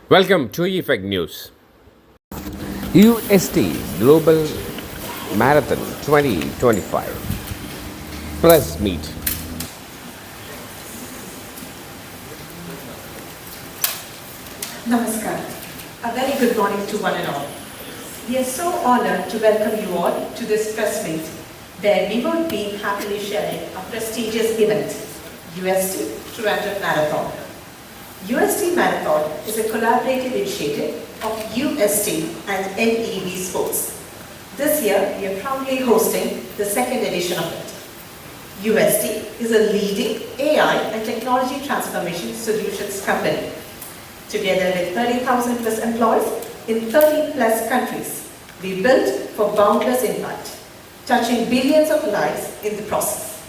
Welcome to Effect News. UST Global Marathon 2025 Press Meet. Namaskar. A very good morning to one and all. We are so honored to welcome you all to this press meet, where we would be happily sharing a prestigious event, UST Toronto Marathon. UST Marathon is a collaborative initiative of UST and NEB Sports. This year, we are proudly hosting the second edition of it. UST is a leading AI and technology transformation solutions company. Together with 30,000 plus employees in 30 plus countries, we built for boundless impact, touching billions of lives in the process.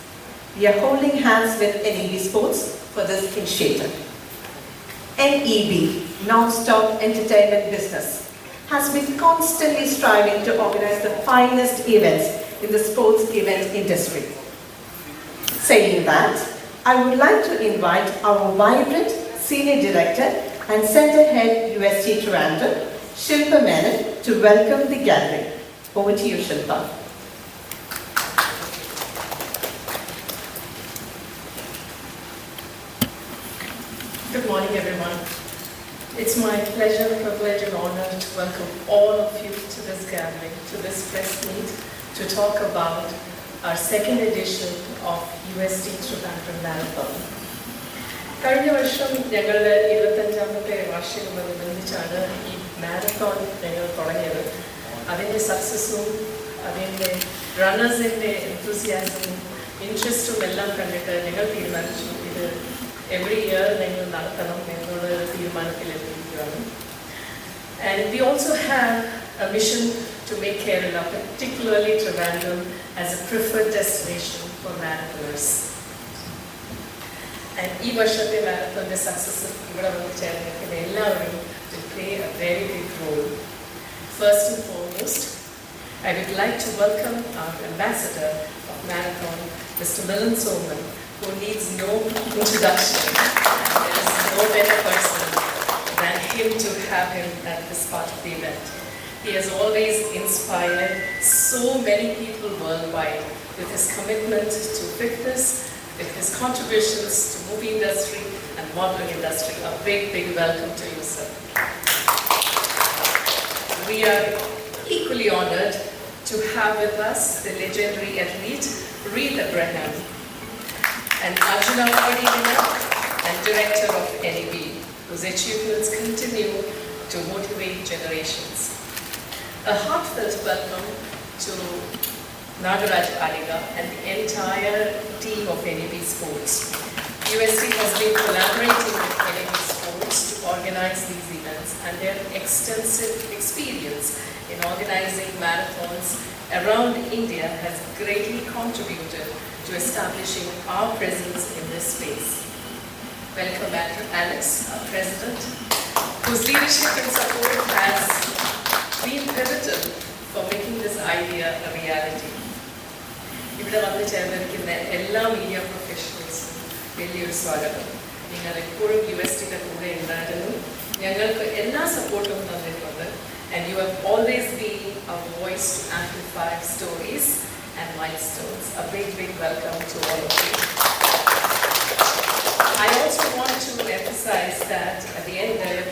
We are holding hands with NEB Sports for this initiative. NEB, non-stop entertainment business, has been constantly striving to organize the finest events in the sports event industry. Saying that, I would like to invite our vibrant Senior Director and Center Head UST Toronto, Shilpa Milind, to welcome the gathering. Over to you, Shilpa. Good morning, everyone. It's my pleasure, privilege, and honor to welcome all of you to this gathering, to this press meet, to talk about our second edition of UST Toronto Marathon. കഴിഞ്ഞ വർഷം ഞങ്ങളുടെ 25ാമത്തെ വാർഷികമനുബന്ധിച്ചാണ് ഈ marathon ഞങ്ങൾ തുടങ്ങിയത്. അതിൻ്റെ സക്സസ്സും അതിൻ്റെ റണ്ണേഴ്സിൻ്റെ എൻതൂസിയാസവും ഇൻട്രസ്റ്റും എല്ലാം കണ്ടിട്ട് ഞങ്ങൾ തീരുമാനിച്ചു ഇത് every year ഞങ്ങൾ നടത്തണം എന്നുള്ള തീരുമാനത്തിലെത്തിയിരിക്കുകയാണ്. And we also have a mission to make Kerala, particularly Trivandrum, as a preferred destination for marathoners. And ഈ വർഷത്തെ മാരത്തോണിൻ്റെ സക്സസ് ഇവിടെ വന്ന് ചേർന്നിരിക്കുന്ന എല്ലാവരും to play a very big role. First and foremost, I would like to welcome our ambassador of marathon, Mr. Milind, who needs no introduction. There is no better person than him to have him at this part of the event. He has always inspired so many people worldwide with his commitment to fitness, with his contributions to movie industry and modeling industry. A big, big welcome to you, sir. We are equally honored to have with us the legendary athlete, Reed Abraham, an Arjuna Award winner and director of NEB, whose achievements continue to motivate generations. A heartfelt welcome to Nagaraj Adiga and the entire team of NEB Sports. UST has been collaborating with NEB Sports to organize these events, and their extensive experience in organizing marathons around India has greatly contributed to establishing our presence in this space. Welcome back to Alex, our president, whose leadership and support has been pivotal for making this idea a reality. ഇവിടെ വന്ന് ചേർന്നിരിക്കുന്ന എല്ലാ media പ്രൊഫഷണൽസും വലിയൊരു സ്വാഗതം. നിങ്ങൾ എപ്പോഴും USTയുടെ കൂടെ ഉണ്ടായിരുന്നു, ഞങ്ങൾക്ക് എല്ലാ സപ്പോർട്ടും തന്നിട്ടുണ്ട്. And you have always been a voice to amplify stories and milestones. A big, big welcome to all of you. I also want to emphasize that at the end there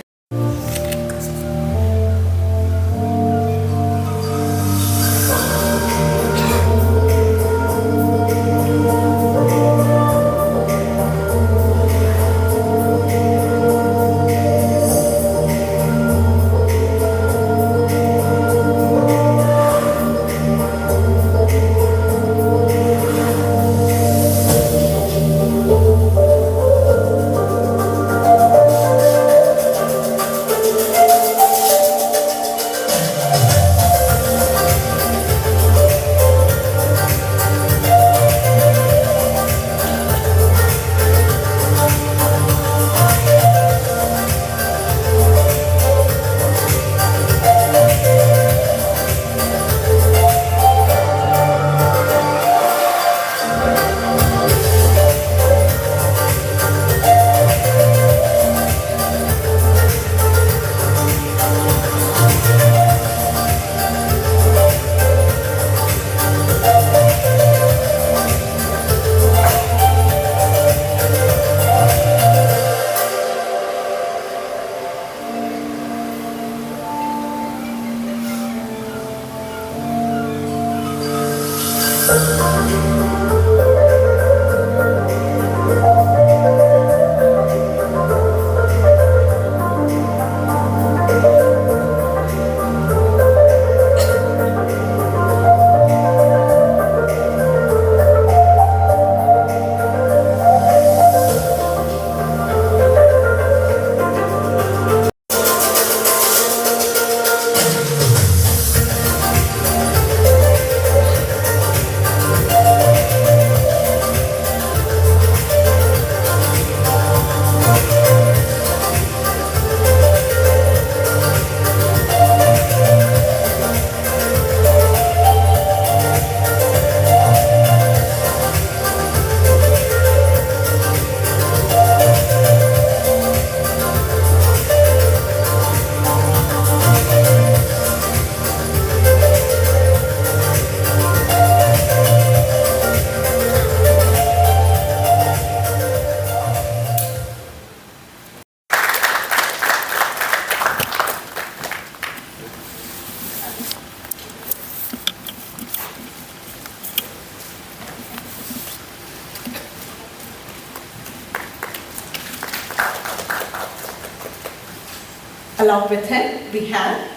Along with him, we have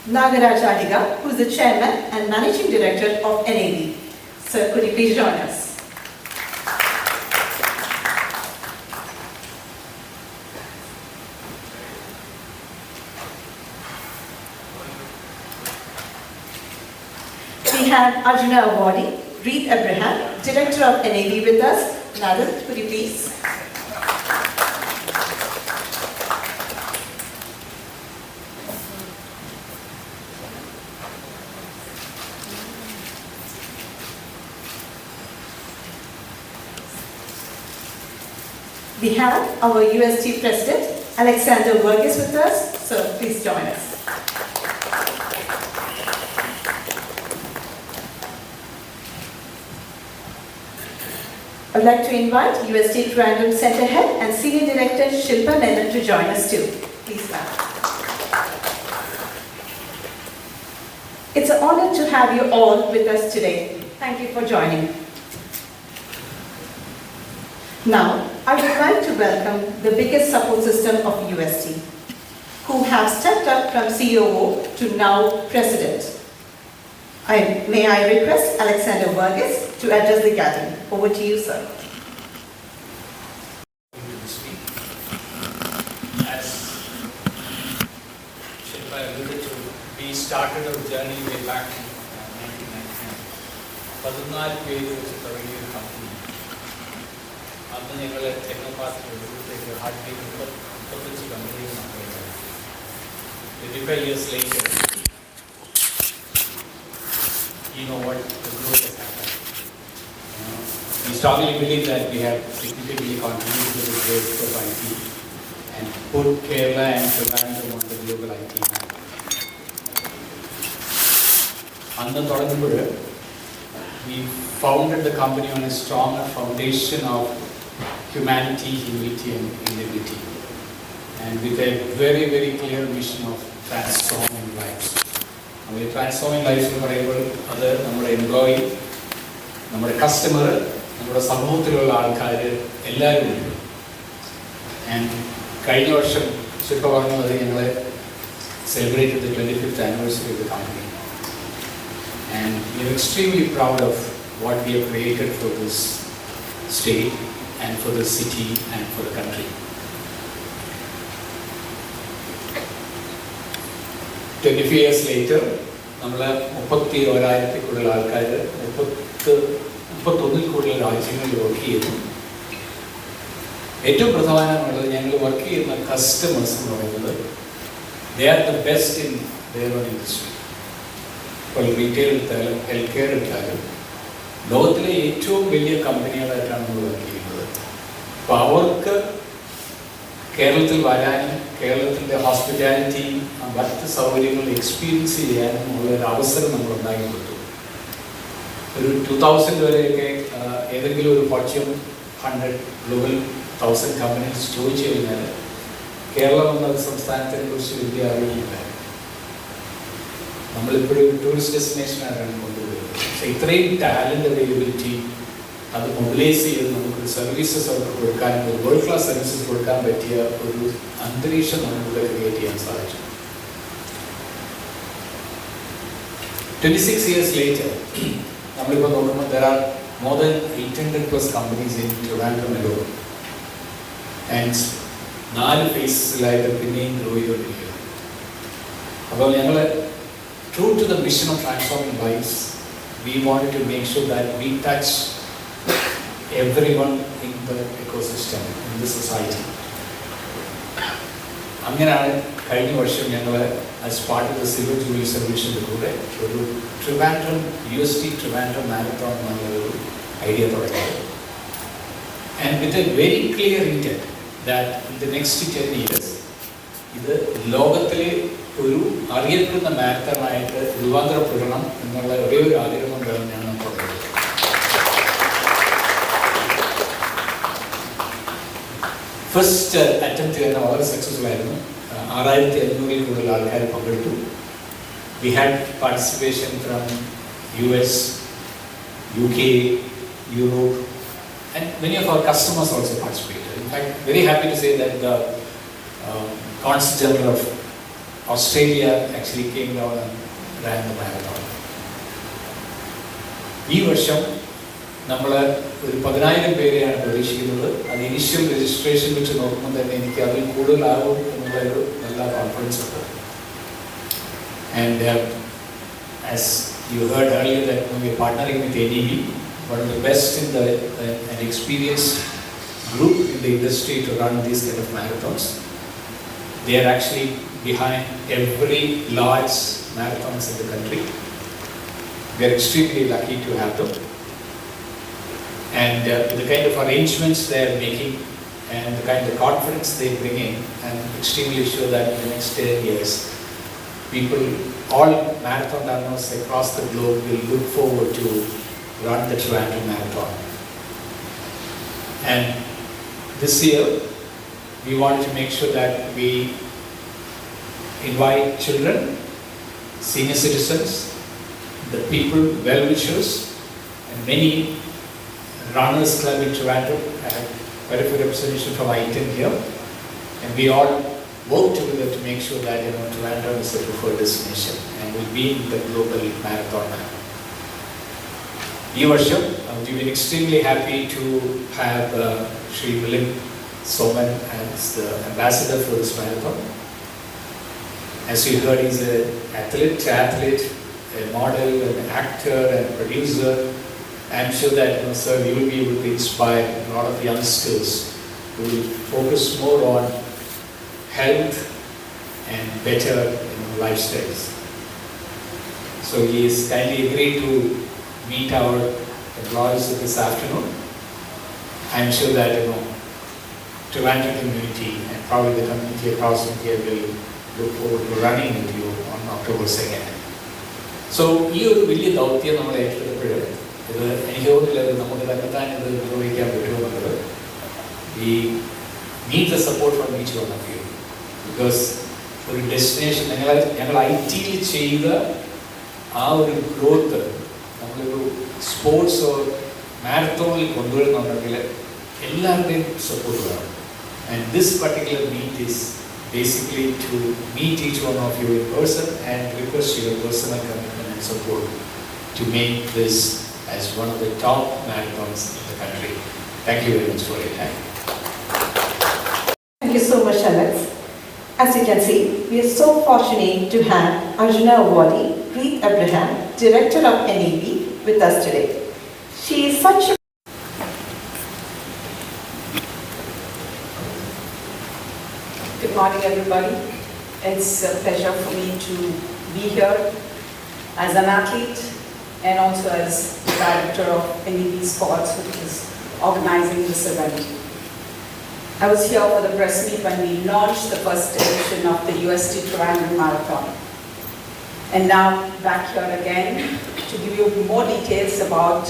Nagaraj Adiga, who is the Chairman and Managing Director of NAB. Sir, could you please join us? We have Arjuna Awardee, Reed Abraham, Director of NAB with us. Nadan, could you please? We have our UST President, Alexander Verghese with us. So please join us. I'd like to invite UST Random Center Head and Senior Director Shilpa Menon to join us too. Please come. It's an honor to have you all with us today. Thank you for joining. Now, I would like to welcome the biggest support system of UST, who have stepped up from COO to now President. May I request Alexander Verghese to address the gathering. Over to you, sir. As Shilpa alluded to, we started our journey way back in 1999. 14 പേര് വെച്ച് തുടങ്ങിയ ഒരു company. അന്ന് ഞങ്ങൾ ടെക്നോപാർക്കിൽ hard beat 35 കമ്പനികൾ നടത്തുകയാണ്. 25 years later, you know what the growth has happened. We strongly believe that we have significantly contributed to the growth of IT and put Kerala and Trivandrum on the global IT map. അന്ന് തുടങ്ങുമ്പോൾ we founded the company on a stronger foundation of humanity, humility and integrity, and with a very, very clear mission of transforming lives. നമ്മൾ transforming life എന്ന് പറയുമ്പോൾ അത് നമ്മുടെ employee, നമ്മുടെ customer, നമ്മുടെ സമൂഹത്തിലുള്ള ആൾക്കാർ എല്ലാവരും ഉണ്ട്. ആൻഡ് കഴിഞ്ഞ വർഷം ശില്പ പറഞ്ഞത് ഞങ്ങൾ celebrate the 25th anniversary of the company. And we are extremely proud of what we have created for this state and for the city and for the country. 25 years later, നമ്മൾ 31,000 കൂടുതൽ ആൾക്കാർ 31 കൂടുതൽ രാജ്യങ്ങളിൽ work ചെയ്യുന്നു. ഏറ്റവും പ്രധാനമായിട്ടുള്ളത് ഞങ്ങൾ work ചെയ്യുന്ന കസ്റ്റമേഴ്സ് എന്ന് പറയുന്നത് they are the best in their own industry. ഇപ്പോൾ റീറ്റെയിൽ എടുത്താലും ഹെൽത്ത് കെയർ എടുത്താലും ലോകത്തിലെ ഏറ്റവും വലിയ കമ്പനികളായിട്ടാണ് നമ്മൾ വർക്ക് ചെയ്യുന്നത്. അപ്പോൾ അവർക്ക് കേരളത്തിൽ വരാനും കേരളത്തിൻ്റെ ഹോസ്പിറ്റാലിറ്റിയും മറ്റ് സൗകര്യങ്ങൾ എക്സ്പീരിയൻസ് ചെയ്യാനും ഉള്ളൊരു അവസരം നമ്മൾ ഉണ്ടാക്കി കൊടുത്തു. ഒരു 2000 വരെയൊക്കെ ഏതെങ്കിലും ഒരു ഫോർച്യൂൺ 100 ഗ്ലോബൽ 1000 കമ്പനീസ് ചോദിച്ചു കഴിഞ്ഞാൽ കേരളം എന്ന സംസ്ഥാനത്തിനെ കുറിച്ച് വലിയ അറിയില്ല. നമ്മളിപ്പോഴും ഒരു ടൂറിസ്റ്റ് ഡെസ്റ്റിനേഷനായിട്ടാണ് കൊണ്ടുപോകുന്നത്. പക്ഷേ ഇത്രയും ടാലൻ്റ് അവൈലബിലിറ്റി അത് മൊബിലൈസ് ചെയ്ത് നമുക്കൊരു സർവീസസ് അവർക്ക് കൊടുക്കാനും ഒരു വേൾഡ് ക്ലാസ് സർവീസസ് കൊടുക്കാൻ പറ്റിയ ഒരു അന്തരീക്ഷം നമുക്കിവിടെ ക്രിയേറ്റ് ചെയ്യാൻ സാധിച്ചു. 26 years later, നമ്മളിപ്പോൾ നോക്കുമ്പോൾ there are more than 800+ companies in Trivandrum alone. And 4 ഫേസിലായിട്ട് പിന്നെയും ഗ്രോ ചെയ്തുകൊണ്ടിരിക്കുകയാണ്. അപ്പോൾ ഞങ്ങൾ true to the mission of transforming lives, we wanted to make sure that we touch everyone in the ecosystem, in the society. അങ്ങനെയാണ് കഴിഞ്ഞ വർഷം ഞങ്ങൾ as part of the silver jubilee സെലിബ്രേഷൻ്റെ കൂടെ ഒരു ട്രിവാൻഡ്രം UST ട്രിവാൻഡ്രം മാരത്തോൺ എന്നുള്ളൊരു ഐഡിയ തുടങ്ങിയത്. And with a very clear intent that in the next 10 years ഇത് ലോകത്തിലെ ഒരു അറിയപ്പെടുന്ന മാരത്തോണായിട്ട് രൂപാന്തരപ്പെടണം എന്നുള്ള ഒരേ ഒരു ആഗ്രഹം കൊണ്ടാണ് ഞാൻ തുടങ്ങിയത്. ഫസ്റ്റ് അറ്റംപ്റ്റ് തന്നെ വളരെ സക്സസ്ഫുൾ ആയിരുന്നു. 6500 കൂടുതൽ ആൾക്കാർ പങ്കെടുത്തു. We had participation from US, UK, Europe, and many of our customers also participated. In fact, very happy to say that the Consul General of Australia actually came down and ran the marathon. ഈ വർഷം നമ്മൾ ഒരു 10,000 പേരെയാണ് പ്രതീക്ഷിക്കുന്നത്. അത് initial registration വെച്ച് നോക്കുമ്പോൾ തന്നെ എനിക്ക് അതിൽ കൂടുതലാകും എന്നുള്ളൊരു നല്ല കോൺഫിഡൻസ് ഉണ്ട്. And as you heard earlier that we are partnering with NEB, one of the best in the an experienced group in the industry to run these kind of marathons. They are actually behind every large marathons in the country. We are extremely lucky to have them. And the kind of arrangements they are making and the kind of confidence they bring in, I'm extremely sure that in the next 10 years, people, all marathon runners across the globe will look forward to run the Toronto Marathon. And this year, we wanted to make sure that we invite children, senior citizens, the people, well-wishers, and many runners club in Toronto. I have quite a few representation from ITIN here, and we all work together to make sure that Toronto is a preferred destination and will be in the global marathon now. This year, we've been extremely happy to have Shri Milind Soman as the ambassador for this marathon. As you heard, he's an athlete, a model, an actor, and producer. I'm sure that, sir, you will be able to inspire a lot of youngsters who will focus more on health and better lifestyles. So he has kindly agreed to meet our employees this afternoon. I'm sure that, Toronto community and probably the community across India will look forward to running with you on October 2nd. So, ഈ ഒരു വലിയ ദൗത്യം നമ്മൾ ഏറ്റെടുത്തപ്പോൾ ഇത് എനിക്ക് തോന്നുന്നില്ല നമുക്ക് തന്നെത്താൻ ഇത് നിർവഹിക്കാൻ പറ്റുമെന്നുള്ളത്. We need the support from each one of you because ഒരു ഡെസ്റ്റിനേഷൻ ഞങ്ങൾ IT-ൽ ചെയ്ത ആ ഒരു ഗ്രോത്ത് നമ്മളൊരു സ്പോർട്സ് മാരത്തോണിൽ കൊണ്ടുവരുന്നുണ്ടെങ്കിൽ എല്ലാവരുടെയും സപ്പോർട്ട് വേണം. And this particular meet is basically to meet each one of you in person and request your personal commitment and support to make this as one of the top marathons in the country. Thank you very much for your time. Thank you so much, Alex. As you can see, we are so fortunate to have Arjuna Awardee Preet Abraham, Director of NEB, with us today. She is such a Good morning, everybody. It's a pleasure for me to be here as an athlete and also as the director of NEB Sports, which is organizing this event. I was here for the press meet when we launched the first edition of the UST Toronto Marathon. And now back here again to give you more details about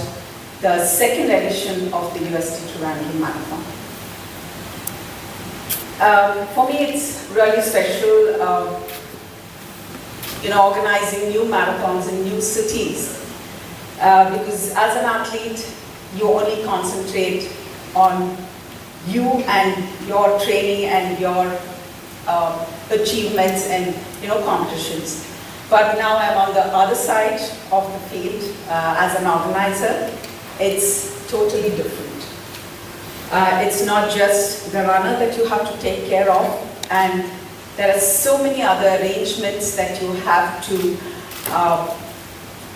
the second edition of the UST Toronto Marathon. For me, it's really special, organizing new marathons in new cities. Because as an athlete, you only concentrate on you and your training and your achievements and competitions. But now I'm on the other side of the field as an organizer. It's totally different. It's not just the runner that you have to take care of, and there are so many other arrangements that you have to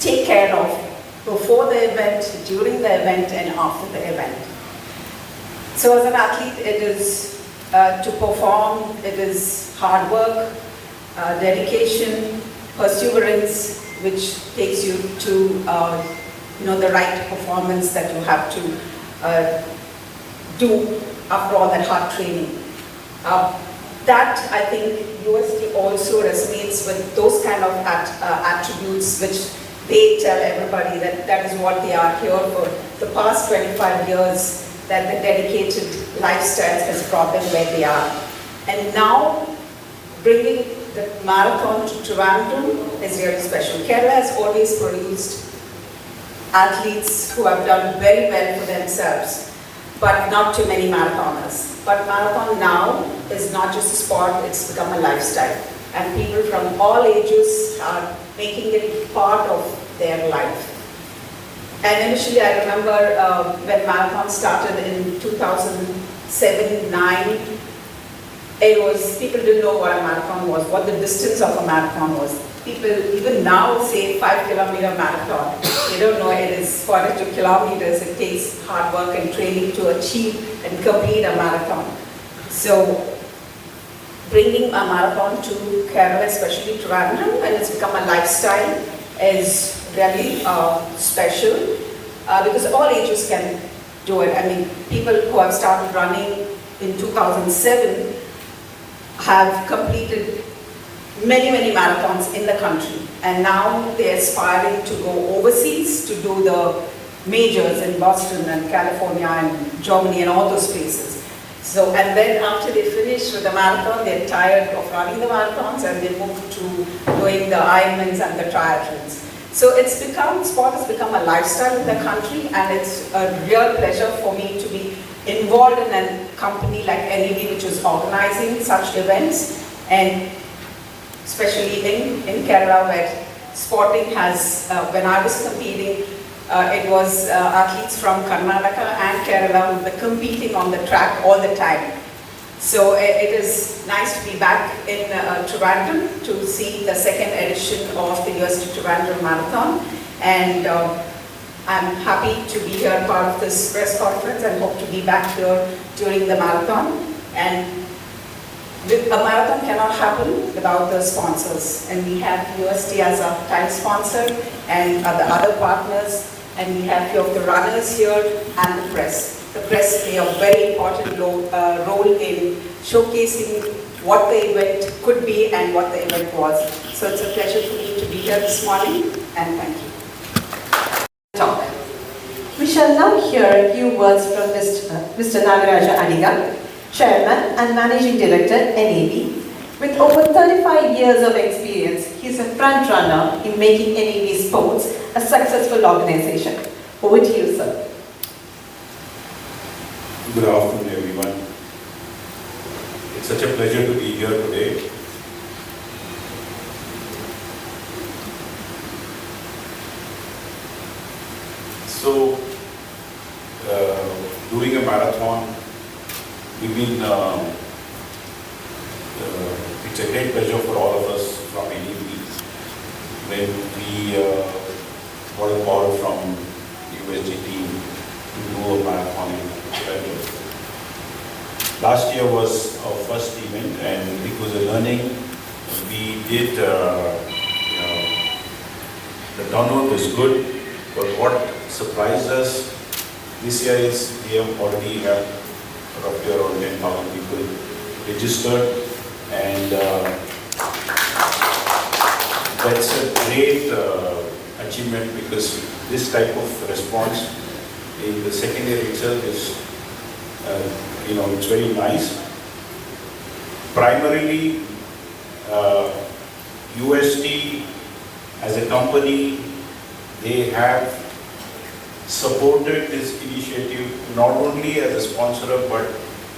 take care of before the event, during the event, and after the event. So as an athlete, it is to perform, it is hard work, dedication, perseverance, which takes you to the right performance that you have to do after all that hard training. That, I think, UST also resonates with those kind of attributes which they tell everybody that is what they are here for. The past 25 years that the dedicated lifestyle has brought them where they are. And now, bringing the marathon to Toronto is really special. Kerala has always produced athletes who have done very well for themselves, but not too many marathoners. But marathon now is not just a sport, it's become a lifestyle. and people from all ages are making it part of their life. And initially I remember when marathon started in 2007-9, people didn't know what a marathon was, what the distance of a marathon was. People even now say 5-kilometer marathon. They don't know it is 42 kilometers. It takes hard work and training to achieve and complete a marathon. So bringing a marathon to Kerala, especially Trivandrum, and it's become a lifestyle, is really special because all ages can do it. I mean, people who have started running in 2007 have completed many marathons in the country, and now they're aspiring to go overseas to do the majors in Boston and California and Germany and all those places. So, and then after they finish with the marathon, they're tired of running the marathons and they move to doing the Ironmans and the triathlons. So sport has become a lifestyle in the country, and it's a real pleasure for me to be involved in a company like NEB, which is organizing such events, and especially in Kerala, where sporting has, when I was competing, it was athletes from Karnataka and Kerala who were competing on the track all the time. So it is nice to be back in Trivandrum to see the second edition of the UST Trivandrum Marathon, and I'm happy to be here part of this press conference and hope to be back here during the marathon. And a marathon cannot happen without the sponsors, and we have UST as a title sponsor and the other partners, and we have few of the runners here and the press. The press play a very important role in showcasing what the event could be and what the event was. So it's a pleasure for me to be here this morning, and thank you. Talk. We shall now hear a few words from Mr. Nagaraja Adiga, Chairman and Managing Director, NAB. With over 35 years of experience, he is a front runner in making NAB Sports a successful organization. Over to you, sir. Good afternoon, everyone. It's such a pleasure to be here today. So, doing a marathon, we've been, it's a great pleasure for all of us from NEB when we got a call from the UST team to do a marathon in Trivandrum. Last year was our first event and it was a learning. We did, the turnout was good, but what surprised us this year is we have already had roughly around 10,000 people registered, and that's a great achievement because this type of response in the second year itself is, it's very nice. Primarily, UST as a company, they have supported this initiative not only as a sponsor but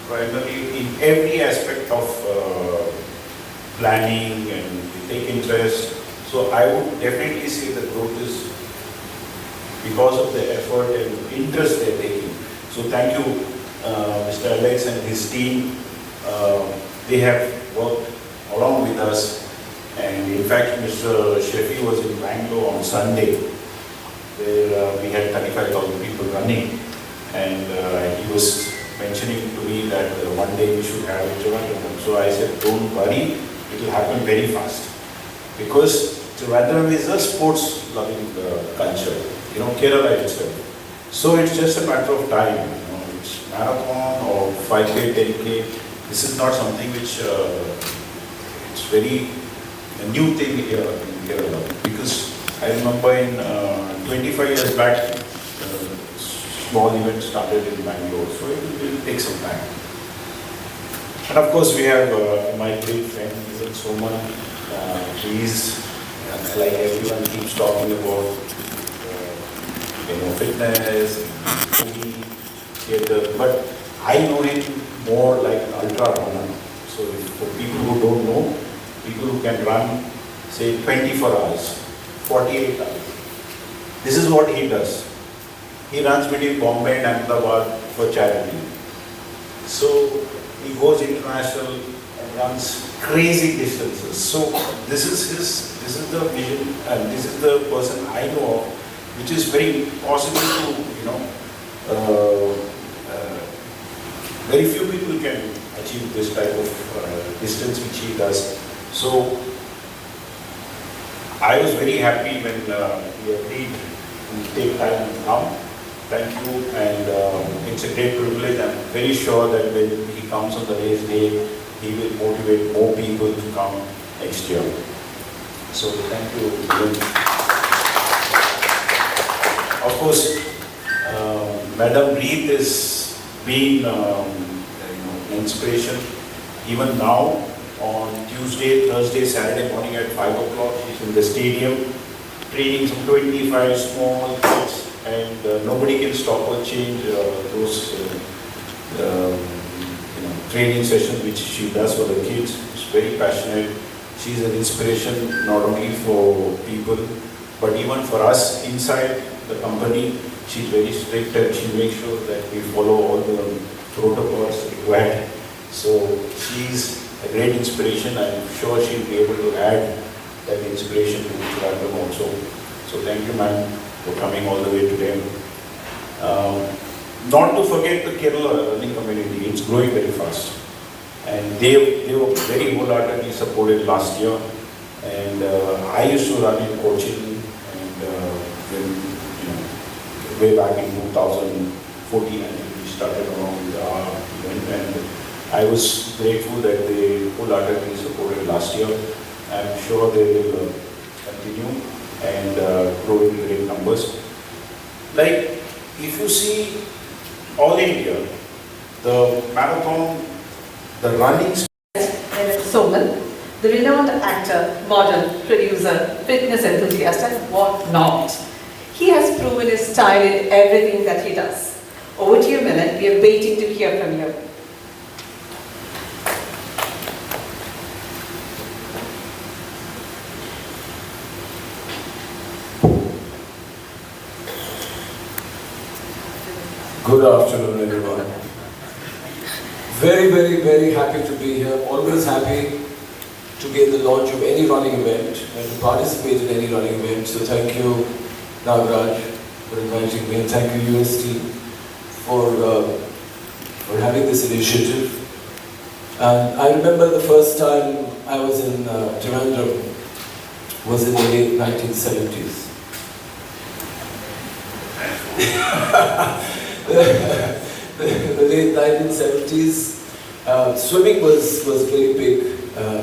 primarily in every aspect of planning, and they take interest. So I would definitely say the growth is because of the effort and interest they're taking. So thank you, Mr. Alex and his team. They have worked along with us, and in fact Mr. Sheffi was in Bangalore on Sunday where we had 35,000 people running, and he was mentioning to me that one day we should have it Trivandrum. So I said, don't worry, it will happen very fast because Trivandrum is a sports loving culture, Kerala itself. So it's just a matter of time, it's marathon or 5K, 10K. This is not something which it's very a new thing here in Kerala, because I remember in 25 years back, small event started in Bangalore, so it will take some time. And of course we have my great friend, Milind, soman. He's, like everyone keeps talking about, fitness, movie, theatre, but I know him more like an ultra runner. So for people who don't know, people who can run, say, 24 hours, 48 hours. This is what he does. He runs between Bombay and Ahmedabad for charity. So he goes international and runs crazy distances. So this is the vision, and this is the person I know of, which is very possible to, very few people can achieve this type of distance which he does. So I was very happy when he agreed to take time and come. Thank you, and it's a great privilege. I'm very sure that when he comes on the race day, he will motivate more people to come next year. So thank you, Milind. Of course, Madam Reed has been an inspiration. Even now, on Tuesday, Thursday, Saturday morning at 5 o'clock, she's in the stadium, training some 25 small kids. And nobody can stop or change those training sessions which she does for the kids. She's very passionate. She's an inspiration not only for people but even for us inside the company. She's very strict and she makes sure that we follow all the protocols required. So she's a great inspiration. I'm sure she'll be able to add that inspiration to Trivandrum also. So thank you, ma'am, for coming all the way today. Not to forget the Kerala running community, it's growing very fast. And they were very wholeheartedly supported last year. And I used to run in Cochin, and way back in 2014, I think we started around our event. And I was grateful that they wholeheartedly supported last year. I'm sure they will continue and grow in great numbers. Like, if you see all India, the marathon, the running. Soman, the renowned actor, model, producer, fitness enthusiast, and what not. He has proven his style in everything that he does. Over to you, Milind. We are waiting to hear from you. Good afternoon, everyone. Very, very, very happy to be here. Always happy to be at the launch of any running event and to participate in any running event. So thank you, Nagaraj, for inviting me, and thank you, UST, for having this initiative. And I remember the first time I was in Trivandrum was in the late 1970s. The late 1970s, swimming was very big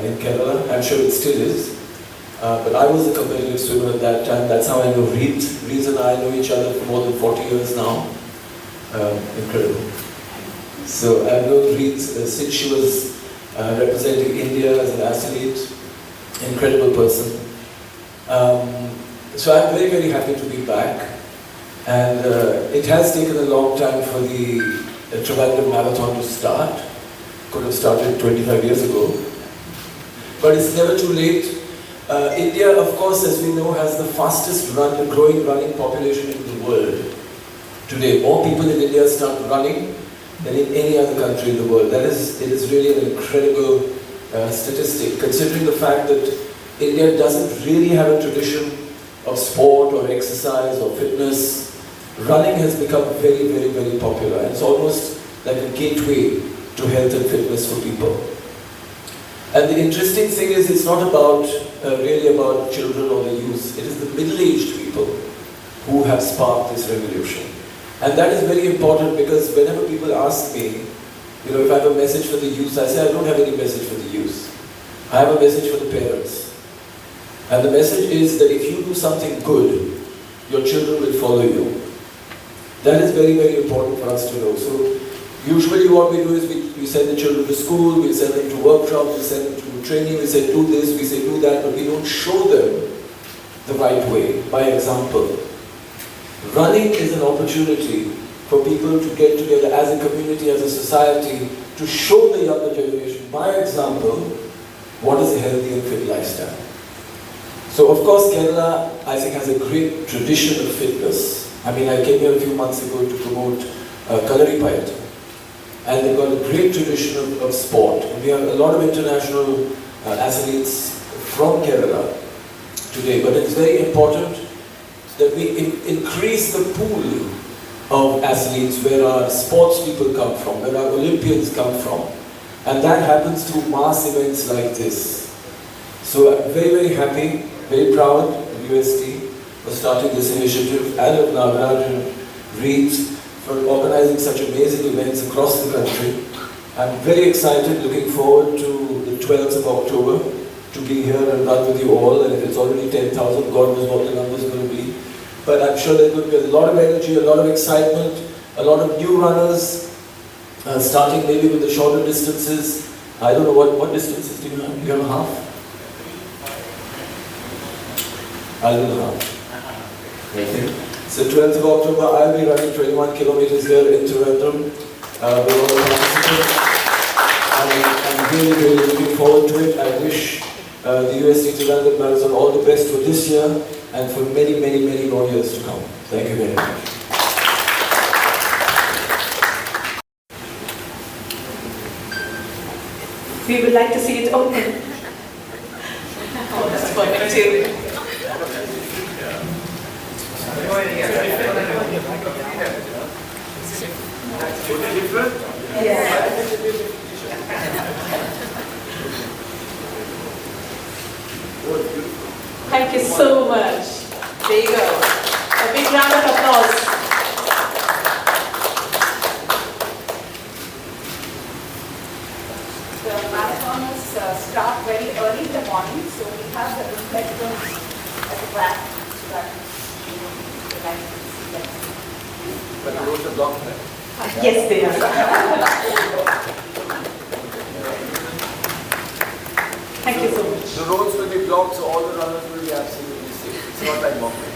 in Kerala. I'm sure it still is. But I was a competitive swimmer at that time. That's how I know Reed. Reed and I know each other for more than 40 years now. Incredible. So I've known Reed since she was representing India as an athlete. Incredible person. So I'm very, very happy to be back. And it has taken a long time for the Trivandrum Marathon to start. Could have started 25 years ago. But it's never too late. India, of course, as we know, has the fastest growing running population in the world. Today, more people in India start running than in any other country in the world. It is really an incredible statistic, considering the fact that India doesn't really have a tradition of sport or exercise or fitness. Running has become very, very, very popular. And it's almost like a gateway to health and fitness for people. And the interesting thing is, it's not really about children or the youth. It is the middle-aged people who have sparked this revolution. And that is very important, because whenever people ask me, if I have a message for the youth, I say I don't have any message for the youth. I have a message for the parents. And the message is that if you do something good, your children will follow you. That is very, very important for us to know. So usually what we do is we send the children to school, we send them to workshops, we send them to training, we say do this, we say do that, but we don't show them the right way, by example. Running is an opportunity for people to get together as a community, as a society, to show the younger generation, by example, what is a healthy and fit lifestyle. So of course Kerala, I think, has a great tradition of fitness. I mean, I came here a few months ago to promote Kalaripayattu, and they've got a great tradition of sport. And we have a lot of international athletes from Kerala today, but it's very important that we increase the pool of athletes where our sports people come from, where our Olympians come from. And that happens through mass events like this. So I'm very, very happy, very proud of UST for starting this initiative, and of Nagaraj and Reeds for organizing such amazing events across the country. I'm very excited, looking forward to the 12th of October to be here and run with you all. And if it's already 10,000, God knows what the number is going to be. But I'm sure there's going to be a lot of energy, a lot of excitement, a lot of new runners, starting maybe with the shorter distances. I don't know what distances do you have? You have a half? I'll do the half. Okay. So 12th of October, I'll be running 21 kilometers here in Trivandrum with all the participants. I'm really, really looking forward to it. I wish the UST Trivandrum Marathon all the best for this year and for many, many, many more years to come. Thank you very much. We would like to see it open. Oh, that's perfect too. Thank you so much. There you go. A big round of applause. The marathoners start very early in the morning, so we have the reflectors at the back so that the light can see them. But the roads are blocked there. Yes, they are. Thank you so much. The roads will be blocked, so all the runners will be absolutely safe. It's not like walking.